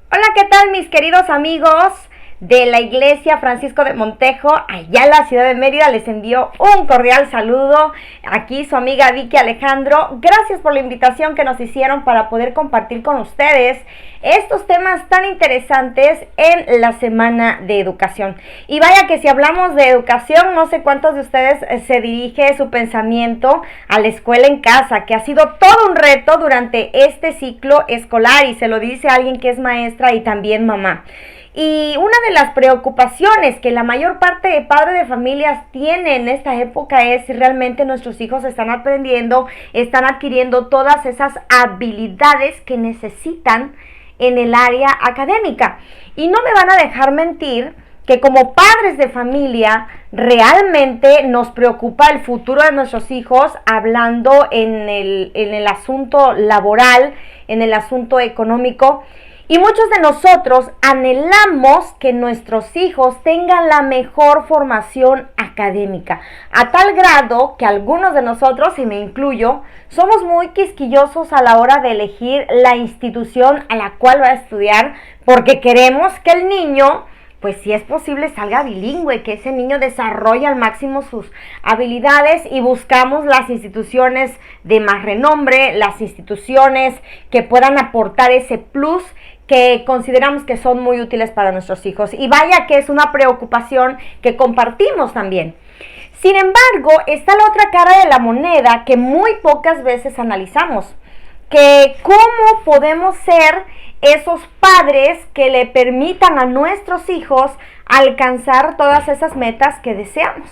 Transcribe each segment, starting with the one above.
Hola, ¿qué tal mis queridos amigos de la Iglesia Francisco de Montejo, allá en la ciudad de Mérida? Les envío un cordial saludo. Aquí su amiga Vicky Alejandro. Gracias por la invitación que nos hicieron para poder compartir con ustedes estos temas tan interesantes en la Semana de Educación. Y vaya que si hablamos de educación, no sé cuántos de ustedes se dirige su pensamiento a la escuela en casa, que ha sido todo un reto durante este ciclo escolar, y se lo dice alguien que es maestra y también mamá. Y una de las preocupaciones que la mayor parte de padres de familias tienen en esta época es si realmente nuestros hijos están aprendiendo, están adquiriendo todas esas habilidades que necesitan en el área académica. Y no me van a dejar mentir que como padres de familia realmente nos preocupa el futuro de nuestros hijos, hablando en el asunto laboral, en el asunto económico. Y muchos de nosotros anhelamos que nuestros hijos tengan la mejor formación académica, a tal grado que algunos de nosotros, y me incluyo, somos muy quisquillosos a la hora de elegir la institución a la cual va a estudiar, porque queremos que el niño, pues si es posible, salga bilingüe, que ese niño desarrolle al máximo sus habilidades, y buscamos las instituciones de más renombre, las instituciones que puedan aportar ese plus que consideramos que son muy útiles para nuestros hijos. Y vaya que es una preocupación que compartimos también. Sin embargo, está la otra cara de la moneda que muy pocas veces analizamos, que cómo podemos ser esos padres que le permitan a nuestros hijos alcanzar todas esas metas que deseamos.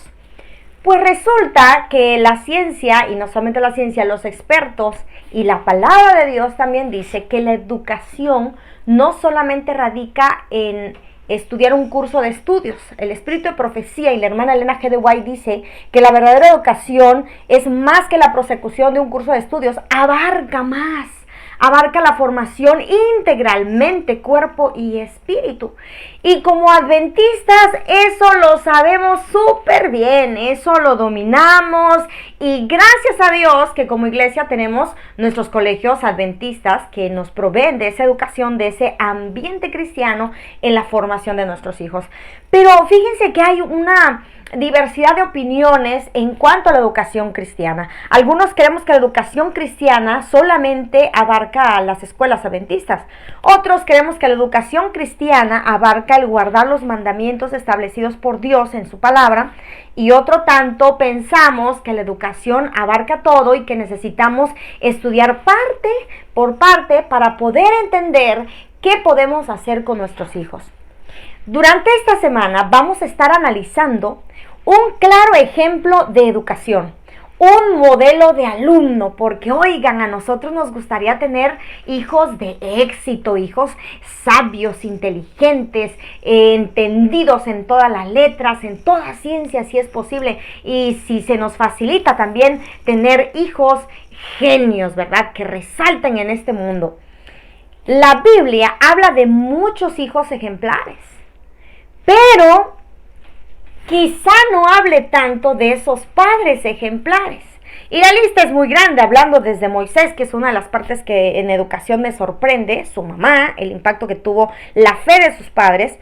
Pues resulta que la ciencia, y no solamente la ciencia, los expertos y la palabra de Dios también dice que la educación no solamente radica en estudiar un curso de estudios. El espíritu de profecía y la hermana Elena G. de White dice que la verdadera educación es más que la prosecución de un curso de estudios, abarca más. Abarca la formación integralmente, cuerpo y espíritu. Y como adventistas eso lo sabemos súper bien, eso lo dominamos, y gracias a Dios que como iglesia tenemos nuestros colegios adventistas que nos proveen de esa educación, de ese ambiente cristiano en la formación de nuestros hijos. Pero fíjense que hay una diversidad de opiniones en cuanto a la educación cristiana. Algunos creemos que la educación cristiana solamente abarca a las escuelas adventistas. Otros creemos que la educación cristiana abarca el guardar los mandamientos establecidos por Dios en su palabra. Y otro tanto pensamos que la educación abarca todo y que necesitamos estudiar parte por parte para poder entender qué podemos hacer con nuestros hijos. Durante esta semana vamos a estar analizando un claro ejemplo de educación, un modelo de alumno, porque oigan, a nosotros nos gustaría tener hijos de éxito, hijos sabios, inteligentes, entendidos en todas las letras, en toda ciencia si es posible, y si se nos facilita también tener hijos genios, ¿verdad?, que resalten en este mundo. La Biblia habla de muchos hijos ejemplares, pero quizá no hable tanto de esos padres ejemplares. Y la lista es muy grande, hablando desde Moisés, que es una de las partes que en educación me sorprende, su mamá, el impacto que tuvo la fe de sus padres.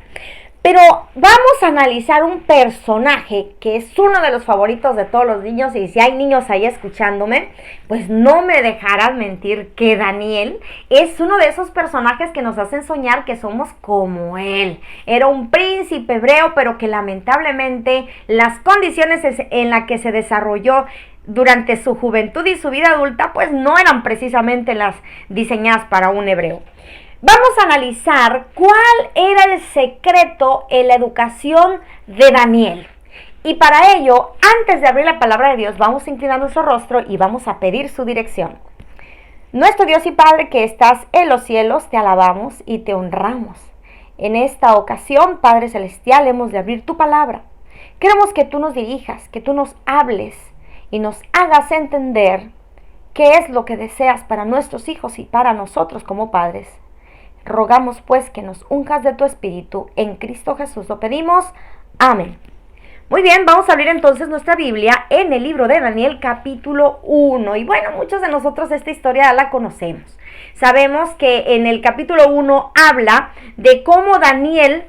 Pero vamos a analizar un personaje que es uno de los favoritos de todos los niños, y si hay niños ahí escuchándome, pues no me dejarán mentir que Daniel es uno de esos personajes que nos hacen soñar que somos como él. Era un príncipe hebreo, pero que lamentablemente las condiciones en las que se desarrolló durante su juventud y su vida adulta, pues no eran precisamente las diseñadas para un hebreo. Vamos a analizar cuál era el secreto en la educación de Daniel. Y para ello, antes de abrir la palabra de Dios, vamos a inclinar nuestro rostro y vamos a pedir su dirección. Nuestro Dios y Padre que estás en los cielos, te alabamos y te honramos. En esta ocasión, Padre Celestial, hemos de abrir tu palabra. Queremos que tú nos dirijas, que tú nos hables y nos hagas entender qué es lo que deseas para nuestros hijos y para nosotros como padres. Rogamos pues que nos unjas de tu Espíritu, en Cristo Jesús lo pedimos, amén. Muy bien, vamos a abrir entonces nuestra Biblia en el libro de Daniel capítulo 1. Y bueno, muchos de nosotros esta historia ya la conocemos. Sabemos que en el capítulo 1 habla de cómo Daniel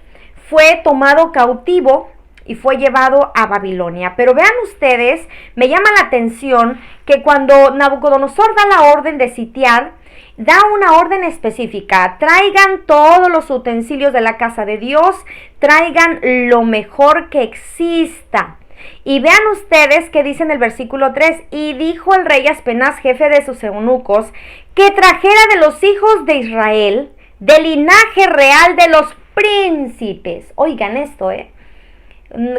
fue tomado cautivo y fue llevado a Babilonia. Pero vean ustedes, me llama la atención que cuando Nabucodonosor da la orden de sitiar, da una orden específica: traigan todos los utensilios de la casa de Dios, traigan lo mejor que exista. Y vean ustedes que dice en el versículo 3, y dijo el rey Aspenaz, jefe de sus eunucos, que trajera de los hijos de Israel, del linaje real de los príncipes. Oigan esto,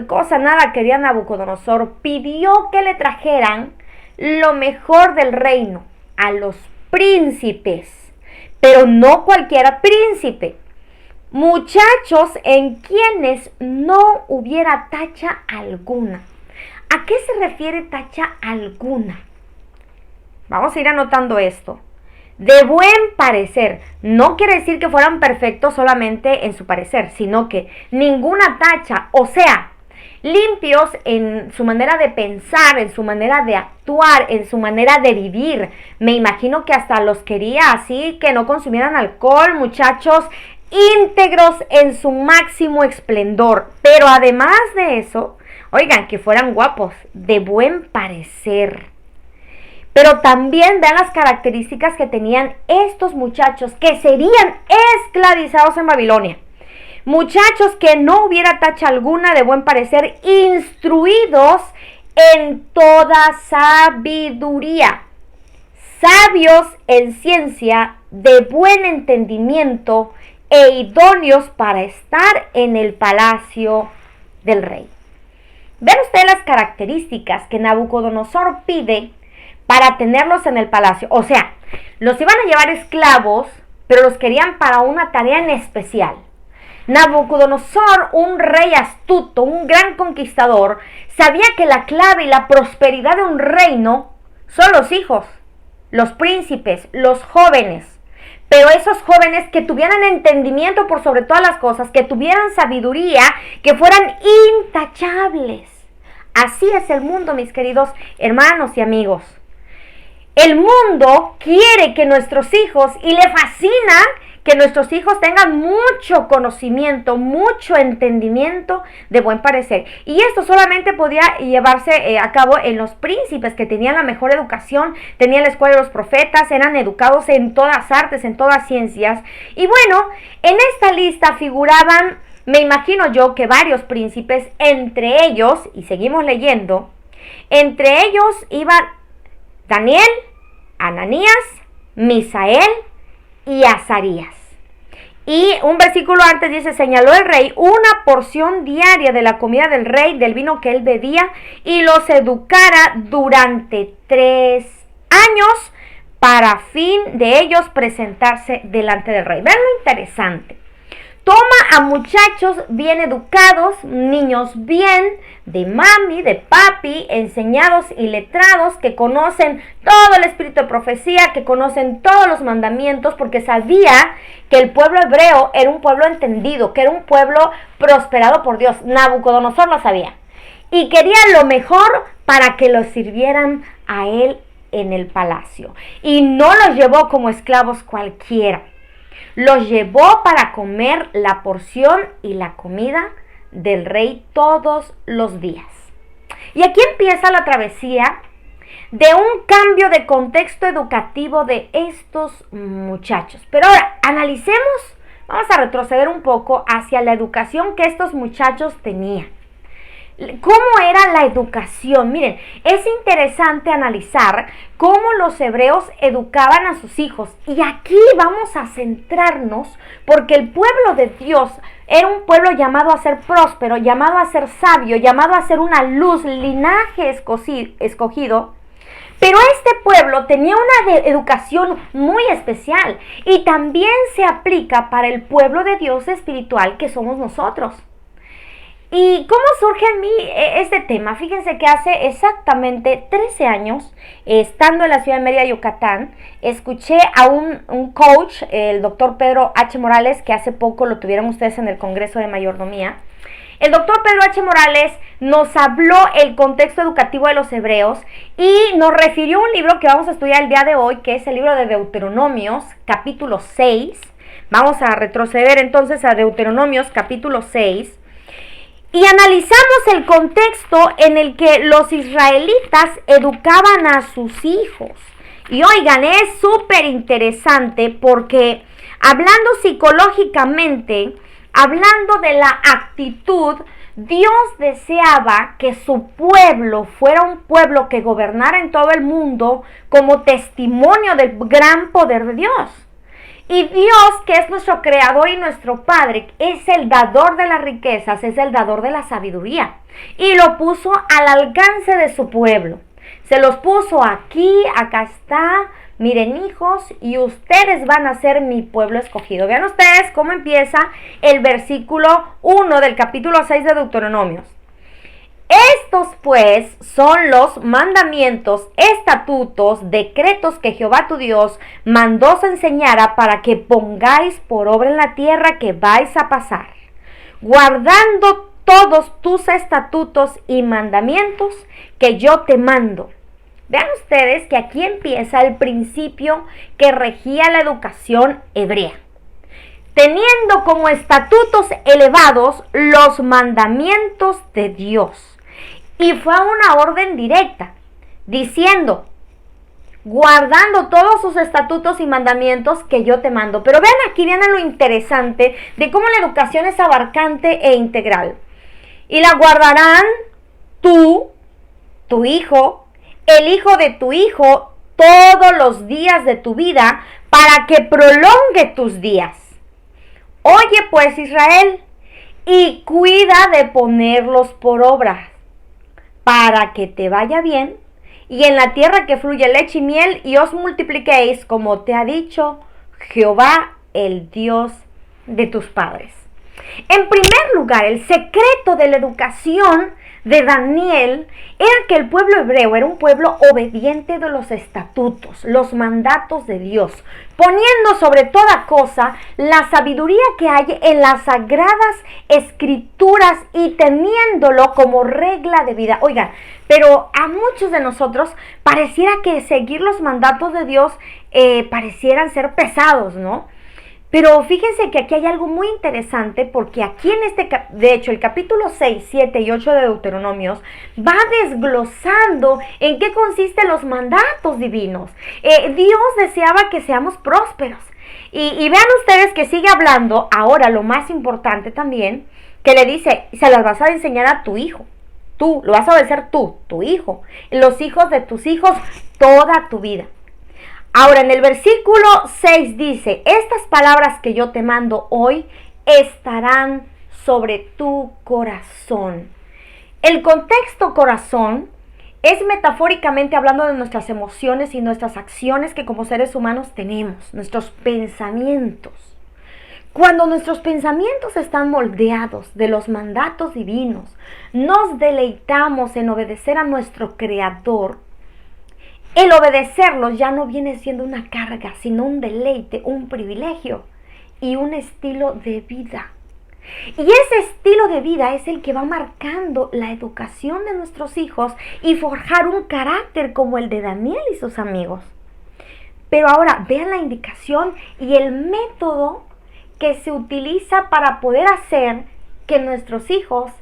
cosa nada quería Nabucodonosor, pidió que le trajeran lo mejor del reino a los príncipes, pero no cualquier príncipe, muchachos en quienes no hubiera tacha alguna. ¿A qué se refiere tacha alguna? Vamos a ir anotando esto. De buen parecer, no quiere decir que fueran perfectos solamente en su parecer, sino que ninguna tacha, o sea, limpios en su manera de pensar, en su manera de actuar, en su manera de vivir. Me imagino que hasta los quería así, que no consumieran alcohol, muchachos íntegros en su máximo esplendor. Pero además de eso, oigan, que fueran guapos, de buen parecer. Pero también vean las características que tenían estos muchachos que serían esclavizados en Babilonia. Muchachos que no hubiera tacha alguna, de buen parecer, instruidos en toda sabiduría, sabios en ciencia, de buen entendimiento e idóneos para estar en el palacio del rey. Ven ustedes las características que Nabucodonosor pide para tenerlos en el palacio. O sea, los iban a llevar esclavos, pero los querían para una tarea en especial. Nabucodonosor, un rey astuto, un gran conquistador, sabía que la clave y la prosperidad de un reino son los hijos, los príncipes, los jóvenes. Pero esos jóvenes que tuvieran entendimiento por sobre todas las cosas, que tuvieran sabiduría, que fueran intachables. Así es el mundo, mis queridos hermanos y amigos. El mundo quiere que nuestros hijos, y le fascina que nuestros hijos tengan mucho conocimiento, mucho entendimiento, de buen parecer. Y esto solamente podía llevarse a cabo en los príncipes, que tenían la mejor educación, tenían la escuela de los profetas, eran educados en todas artes, en todas ciencias. Y bueno, en esta lista figuraban, me imagino yo, que varios príncipes, entre ellos, y seguimos leyendo, entre ellos iban Daniel, Ananías, Misael y Azarías. Y un versículo antes dice: señaló el rey una porción diaria de la comida del rey, del vino que él bebía, y los educara durante 3 años, para fin de ellos presentarse delante del rey. Vean lo interesante. Toma a muchachos bien educados, niños bien, de mami, de papi, enseñados y letrados, que conocen todo el espíritu de profecía, que conocen todos los mandamientos, porque sabía que el pueblo hebreo era un pueblo entendido, que era un pueblo prosperado por Dios. Nabucodonosor lo sabía. Y quería lo mejor para que los sirvieran a él en el palacio. Y no los llevó como esclavos cualquiera. Los llevó para comer la porción y la comida del rey todos los días. Y aquí empieza la travesía de un cambio de contexto educativo de estos muchachos. Pero ahora, analicemos, vamos a retroceder un poco hacia la educación que estos muchachos tenían. ¿Cómo era la educación? Miren, es interesante analizar cómo los hebreos educaban a sus hijos. Y aquí vamos a centrarnos, porque el pueblo de Dios era un pueblo llamado a ser próspero, llamado a ser sabio, llamado a ser una luz, linaje escogido. Pero este pueblo tenía una educación muy especial, y también se aplica para el pueblo de Dios espiritual que somos nosotros. ¿Y cómo surge en mí este tema? Fíjense que hace exactamente 13 años, estando en la ciudad de Mérida, Yucatán, escuché a un coach, el doctor Pedro H. Morales, que hace poco lo tuvieron ustedes en el Congreso de Mayordomía. El doctor Pedro H. Morales nos habló el contexto educativo de los hebreos y nos refirió a un libro que vamos a estudiar el día de hoy, que es el libro de Deuteronomios, capítulo 6. Vamos a retroceder entonces a Deuteronomios, capítulo 6. Y analizamos el contexto en el que los israelitas educaban a sus hijos. Y oigan, es súper interesante porque hablando psicológicamente, hablando de la actitud, Dios deseaba que su pueblo fuera un pueblo que gobernara en todo el mundo como testimonio del gran poder de Dios. Y Dios, que es nuestro creador y nuestro Padre, es el dador de las riquezas, es el dador de la sabiduría. Y lo puso al alcance de su pueblo. Se los puso aquí, acá está. Miren, hijos, y ustedes van a ser mi pueblo escogido. Vean ustedes cómo empieza el versículo 1 del capítulo 6 de Deuteronomios. Estos pues son los mandamientos, estatutos, decretos que Jehová tu Dios mandó os enseñara para que pongáis por obra en la tierra que vais a pasar, guardando todos tus estatutos y mandamientos que yo te mando. Vean ustedes que aquí empieza el principio que regía la educación hebrea, teniendo como estatutos elevados los mandamientos de Dios. Y fue una orden directa, diciendo, guardando todos sus estatutos y mandamientos que yo te mando. Pero vean aquí, vean lo interesante de cómo la educación es abarcante e integral. Y la guardarán tú, tu hijo, el hijo de tu hijo, todos los días de tu vida, para que prolongue tus días. Oye pues, Israel, y cuida de ponerlos por obra, para que te vaya bien, y en la tierra que fluye leche y miel, y os multipliquéis, como te ha dicho Jehová, el Dios de tus padres. En primer lugar, el secreto de la educación de Daniel era que el pueblo hebreo era un pueblo obediente de los estatutos, los mandatos de Dios, poniendo sobre toda cosa la sabiduría que hay en las sagradas escrituras y teniéndolo como regla de vida. Oigan, pero a muchos de nosotros pareciera que seguir los mandatos de Dios parecieran ser pesados, ¿no? Pero fíjense que aquí hay algo muy interesante porque aquí de hecho, el capítulo 6, 7 y 8 de Deuteronomios va desglosando en qué consisten los mandatos divinos. Dios deseaba que seamos prósperos. Y vean ustedes que sigue hablando ahora lo más importante también, que le dice, se las vas a enseñar a tu hijo. Tú, lo vas a obedecer tú, tu hijo, los hijos de tus hijos, toda tu vida. Ahora en el versículo 6 dice, estas palabras que yo te mando hoy estarán sobre tu corazón. El contexto corazón es metafóricamente hablando de nuestras emociones y nuestras acciones que como seres humanos tenemos, nuestros pensamientos. Cuando nuestros pensamientos están moldeados de los mandatos divinos, nos deleitamos en obedecer a nuestro Creador. El obedecerlos ya no viene siendo una carga, sino un deleite, un privilegio y un estilo de vida. Y ese estilo de vida es el que va marcando la educación de nuestros hijos y forjar un carácter como el de Daniel y sus amigos. Pero ahora vean la indicación y el método que se utiliza para poder hacer que nuestros hijos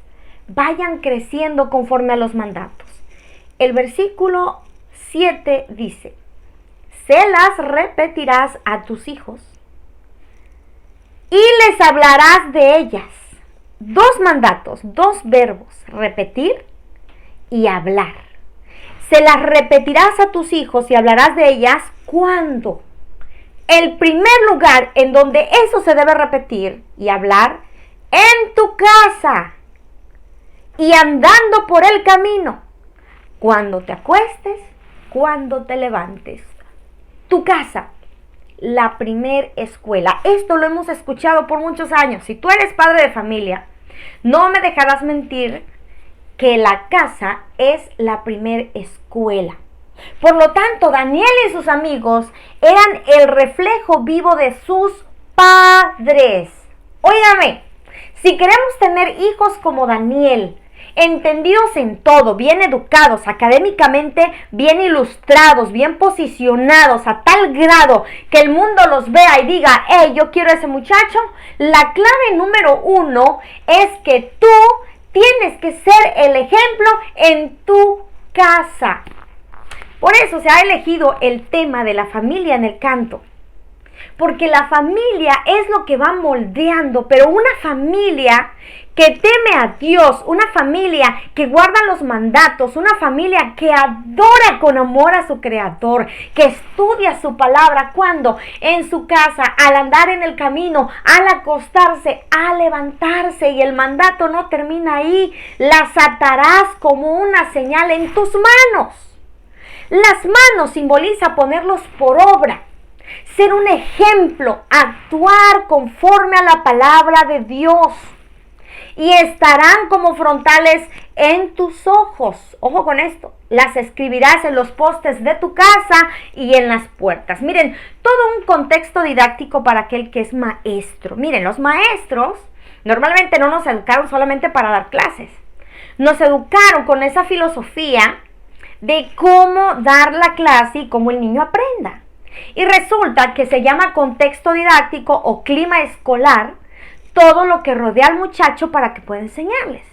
vayan creciendo conforme a los mandatos. El versículo 7 dice, se las repetirás a tus hijos y les hablarás de ellas. Dos mandatos, dos verbos, repetir y hablar. Se las repetirás a tus hijos y hablarás de ellas cuando. El primer lugar en donde eso se debe repetir y hablar, en tu casa y andando por el camino, cuando te acuestes, cuando te levantes. Tu casa, la primer escuela. Esto lo hemos escuchado por muchos años. Si tú eres padre de familia, No me dejarás mentir que la casa es la primer escuela. Por lo tanto, Daniel y sus amigos eran el reflejo vivo de sus padres. Óigame, si queremos tener hijos como Daniel, entendidos en todo, bien educados, académicamente bien ilustrados, bien posicionados, a tal grado que el mundo los vea y diga, hey, yo quiero a ese muchacho, la clave número 1 es que tú tienes que ser el ejemplo en tu casa. Por eso se ha elegido el tema de la familia en el canto. Porque la familia es lo que va moldeando, pero una familia que teme a Dios, una familia que guarda los mandatos, una familia que adora con amor a su Creador, que estudia su palabra cuando en su casa, al andar en el camino, al acostarse, al levantarse, y el mandato no termina ahí, las atarás como una señal en tus manos. Las manos simboliza ponerlos por obra, ser un ejemplo, actuar conforme a la palabra de Dios. Y estarán como frontales en tus ojos. Ojo con esto. Las escribirás en los postes de tu casa y en las puertas. Miren, todo un contexto didáctico para aquel que es maestro. Miren, los maestros normalmente no nos educaron solamente para dar clases. Nos educaron con esa filosofía de cómo dar la clase y cómo el niño aprenda. Y resulta que se llama contexto didáctico o clima escolar todo lo que rodea al muchacho para que pueda enseñarles.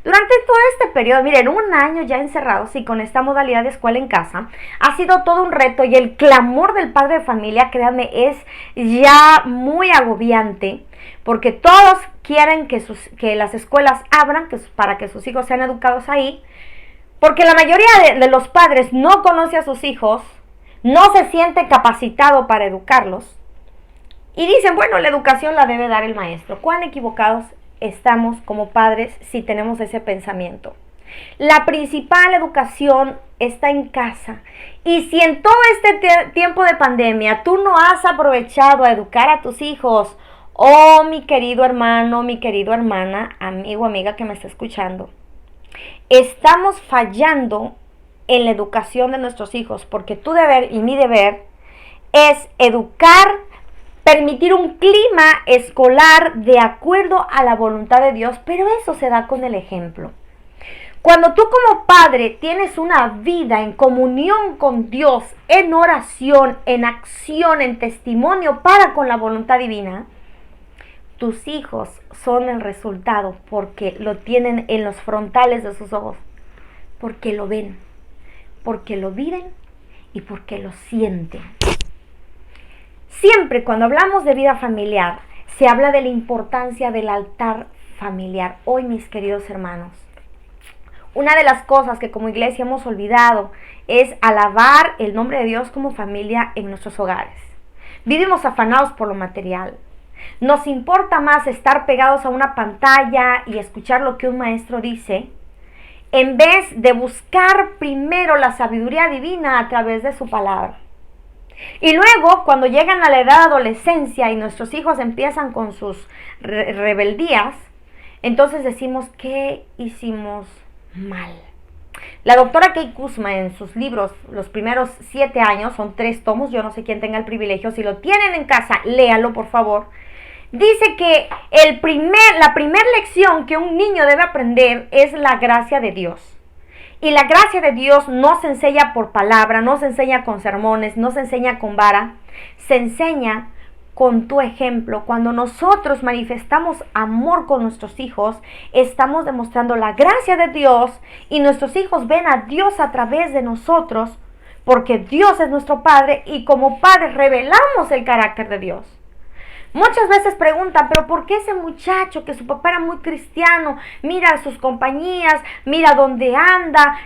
Durante todo este periodo, miren, un año ya encerrados y con esta modalidad de escuela en casa, ha sido todo un reto, y el clamor del padre de familia, créanme, es ya muy agobiante, porque todos quieren que las escuelas abran para que sus hijos sean educados ahí, porque la mayoría de los padres no conoce a sus hijos, no se siente capacitado para educarlos, y dicen, bueno, la educación la debe dar el maestro. ¿Cuán equivocados estamos como padres si tenemos ese pensamiento? La principal educación está en casa. Y si en todo este tiempo de pandemia tú no has aprovechado a educar a tus hijos, oh mi querido hermano, mi querida hermana, amigo, amiga que me está escuchando, estamos fallando en la educación de nuestros hijos, porque tu deber y mi deber es educar, permitir un clima escolar de acuerdo a la voluntad de Dios, pero eso se da con el ejemplo. Cuando tú como padre tienes una vida en comunión con Dios, en oración, en acción, en testimonio para con la voluntad divina, tus hijos son el resultado porque lo tienen en los frontales de sus ojos, porque lo ven, porque lo viven y porque lo sienten. Siempre cuando hablamos de vida familiar, se habla de la importancia del altar familiar. Hoy, mis queridos hermanos, una de las cosas que como iglesia hemos olvidado es alabar el nombre de Dios como familia en nuestros hogares. Vivimos afanados por lo material. Nos importa más estar pegados a una pantalla y escuchar lo que un maestro dice, en vez de buscar primero la sabiduría divina a través de su palabra. Y luego, cuando llegan a la edad de adolescencia y nuestros hijos empiezan con sus rebeldías, entonces decimos, ¿qué hicimos mal? La doctora Kay Kusma, en sus libros, los primeros 7 años, son 3 tomos, yo no sé quién tenga el privilegio, si lo tienen en casa, léalo por favor. Dice que la primera lección que un niño debe aprender es la gracia de Dios. Y la gracia de Dios no se enseña por palabra, no se enseña con sermones, no se enseña con vara, se enseña con tu ejemplo. Cuando nosotros manifestamos amor con nuestros hijos, estamos demostrando la gracia de Dios y nuestros hijos ven a Dios a través de nosotros, porque Dios es nuestro Padre y como padres revelamos el carácter de Dios. Muchas veces preguntan, pero ¿por qué ese muchacho que su papá era muy cristiano, mira sus compañías, mira dónde anda,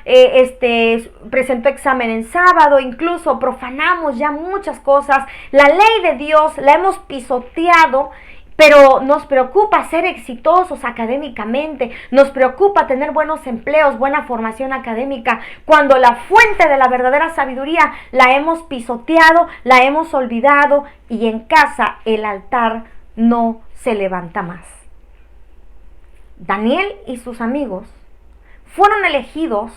presentó examen en sábado, incluso profanamos ya muchas cosas, la ley de Dios la hemos pisoteado, pero nos preocupa ser exitosos académicamente, nos preocupa tener buenos empleos, buena formación académica, cuando la fuente de la verdadera sabiduría la hemos pisoteado, la hemos olvidado y en casa el altar no se levanta más. Daniel y sus amigos fueron elegidos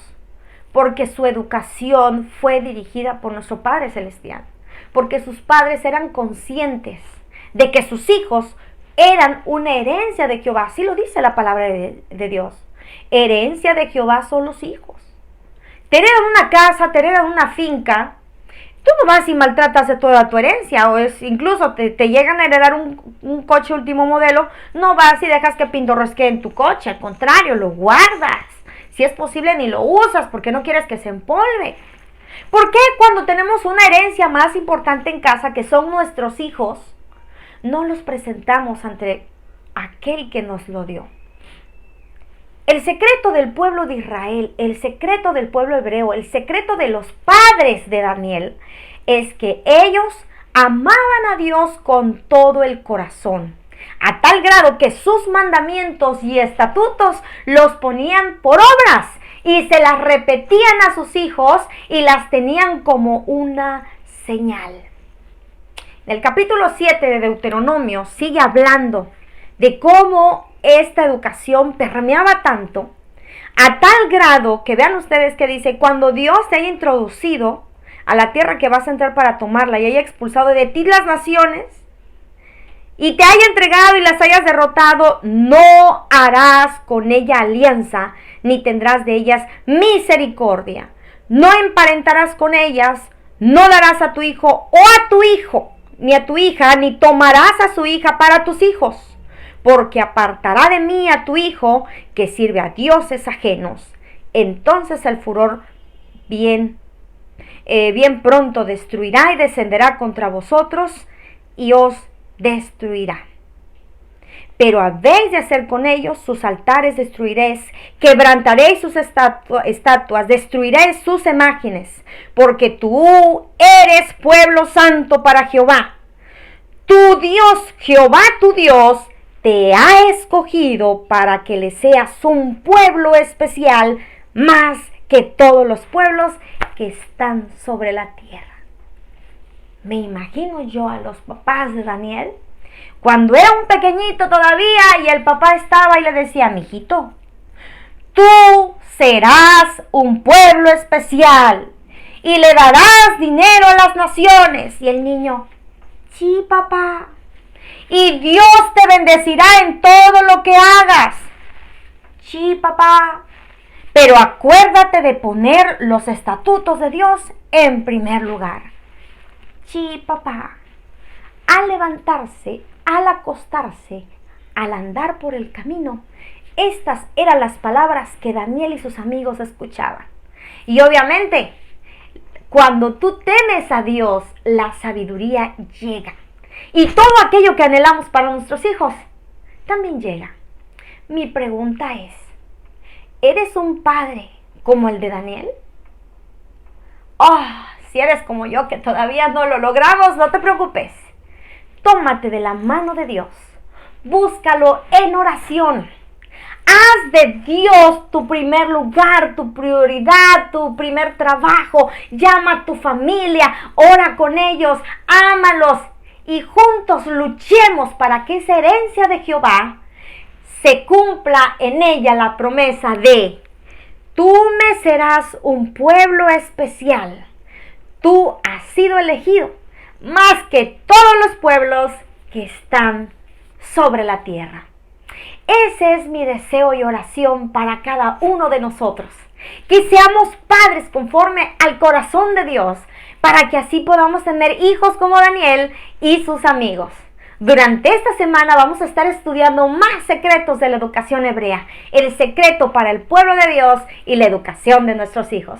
porque su educación fue dirigida por nuestro Padre Celestial, porque sus padres eran conscientes de que sus hijos eran una herencia de Jehová. Así lo dice la palabra de Dios. Herencia de Jehová son los hijos. Te heredan una casa, te heredan una finca. Tú no vas y maltratas de toda tu herencia, o incluso te llegan a heredar un coche último modelo, no vas y dejas que pintorrosqueen tu coche, al contrario, lo guardas. Si es posible ni lo usas porque no quieres que se empolve. ¿Por qué cuando tenemos una herencia más importante en casa, que son nuestros hijos, no los presentamos ante aquel que nos lo dio? El secreto del pueblo de Israel, el secreto del pueblo hebreo, el secreto de los padres de Daniel, es que ellos amaban a Dios con todo el corazón, a tal grado que sus mandamientos y estatutos los ponían por obras y se las repetían a sus hijos y las tenían como una señal. En el capítulo 7 de Deuteronomio sigue hablando de cómo esta educación permeaba tanto, a tal grado que vean ustedes que dice: cuando Dios te haya introducido a la tierra que vas a entrar para tomarla y haya expulsado de ti las naciones y te haya entregado y las hayas derrotado, no harás con ella alianza, ni tendrás de ellas misericordia. No emparentarás con ellas, no darás a tu hijo o a tu hijo, ni a tu hija, ni tomarás a su hija para tus hijos, porque apartará de mí a tu hijo que sirve a dioses ajenos. Entonces el furor bien pronto destruirá y descenderá contra vosotros y os destruirá. Pero habéis de hacer con ellos sus altares, destruiréis, quebrantaréis sus estatuas, destruiréis sus imágenes, porque tú eres pueblo santo para Jehová. Tu Dios, Jehová tu Dios, te ha escogido para que le seas un pueblo especial más que todos los pueblos que están sobre la tierra. Me imagino yo a los papás de Daniel cuando era un pequeñito todavía y el papá estaba y le decía: mijito, tú serás un pueblo especial y le darás dinero a las naciones. Y el niño: sí, papá. Y Dios te bendecirá en todo lo que hagas. Sí, papá. Pero acuérdate de poner los estatutos de Dios en primer lugar. Sí, papá. Al levantarse, al acostarse, al andar por el camino, estas eran las palabras que Daniel y sus amigos escuchaban. Y obviamente, cuando tú temes a Dios, la sabiduría llega. Y todo aquello que anhelamos para nuestros hijos también llega. Mi pregunta es: ¿eres un padre como el de Daniel? Si eres como yo, que todavía no lo logramos, no te preocupes. Tómate de la mano de Dios. Búscalo en oración. Haz de Dios tu primer lugar, tu prioridad, tu primer trabajo. Llama a tu familia, ora con ellos, ámalos. Y juntos luchemos para que esa herencia de Jehová se cumpla en ella la promesa de: tú me serás un pueblo especial. Tú has sido elegido más que todos los pueblos que están sobre la tierra. Ese es mi deseo y oración para cada uno de nosotros. Que seamos padres conforme al corazón de Dios, para que así podamos tener hijos como Daniel y sus amigos. Durante esta semana vamos a estar estudiando más secretos de la educación hebrea, el secreto para el pueblo de Dios y la educación de nuestros hijos.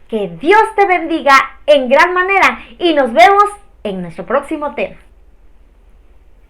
Que Dios te bendiga en gran manera y nos vemos en nuestro próximo tema.